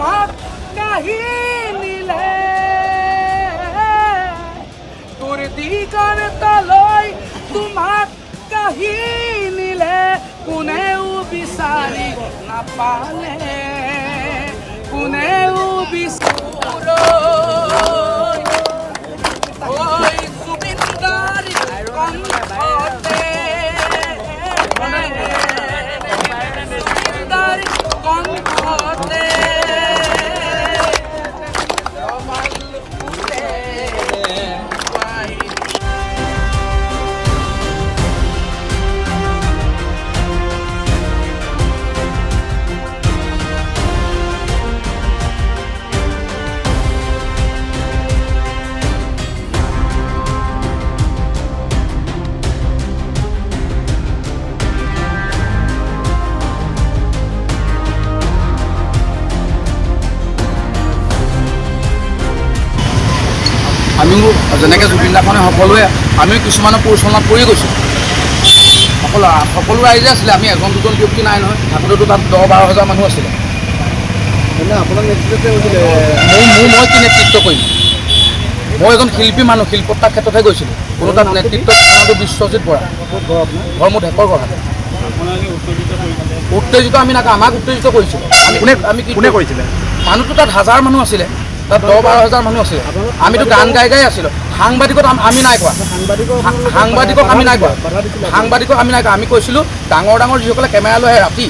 তোমাক কাহিনীলে তোৰ দিগৰ তলৈ তোমাক কাহিনীলে কোনেও বিচাৰি নাপালে কোনেও বিচাৰি জুবিনদাৰী কণ্ঠতে জুবিনদাৰী কণ্ঠতে আমিও যেনেকৈ জুবিনদাখনে সকলোৱে আমিও কিছুমানৰ পৰিচালনাত পৰি গৈছোঁ সকলো ৰাইজে আছিলে আমি এজন দুজন ব্যক্তি নাই নহয় থাকোঁতেতো তাত 10-12 হাজাৰ মানুহ আছিলে আপোনাক নেতৃত্ব হৈছিলে মই কি নেতৃত্ব কৰিম মই এজন শিল্পী মানুহ শিল্পতাৰ ক্ষেত্ৰতহে গৈছিলোঁ কোনো তাত নেতৃত্ব নামটো বিশ্বজিৎ বৰা ঘৰ মোৰ ঢেকৰ গঢ়া উত্তেজিত আমি নাকা আমাক উত্তেজিত কৰিছিলোঁ কোনে কৰিছিলে মানুহটো তাত হাজাৰ মানুহ আছিলে তাত 10-12 হাজাৰ মানুহ আছিলে আমিতো গান গাই আছিলোঁ সাংবাদিকত আমি নাই কোৱা সাংবাদিকক আমি নাই কোৱা আমি কৈছিলোঁ ডাঙৰ যিসকলে কেমেৰা লৈ আহে ৰাতি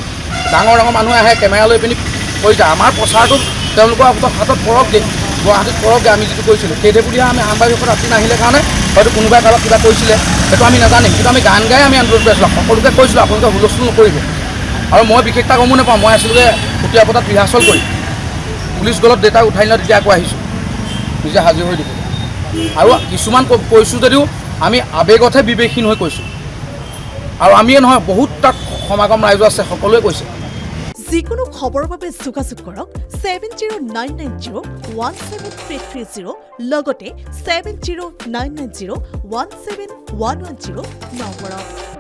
ডাঙৰ মানুহে আহে কেমেৰা লৈ পিনি কৰি যায় আমাৰ প্ৰচাৰটো তেওঁলোকৰ হাতত পৰক দিয়ে গুৱাহাটীত পৰক দিয়ে আমি যিটো কৈছিলোঁ সেইদে বুলিয়ে আমি সাংবাদিকত ৰাতি নাহিলে কাৰণে হয়তো কোনোবাই কাৰোবাক কিবা কৈছিলে সেইটো আমি নাজানিম কিন্তু আমি গান গাই আমি আন্দোলন কৰি আছিলোঁ সকলোকে কৈছিলোঁ আপোনালোকে হুলস্থুল নকৰিব আৰু মই বিশেষ এটা গমো নাপাওঁ মই আছিলোগৈ খুটীয়াপতাত ৰিহাৰ্চল কৰি পুলিচ গলত দেউতাক উঠাই নিলত তেতিয়া আকৌ আহিছোঁ নিজে হাজিৰ হৈ দিব আৰু কিছুমান কৈছোঁ যদিও আমি আৱেগতহে বিবেকহীন হৈ কৈছোঁ আৰু আমিয়ে নহয় বহুত তাত সমাগম ৰাইজ আছে সকলোৱে কৈছে যিকোনো খবৰৰ বাবে যোগাযোগ কৰক 7099017330 লগতে 7099017110 নম্বৰত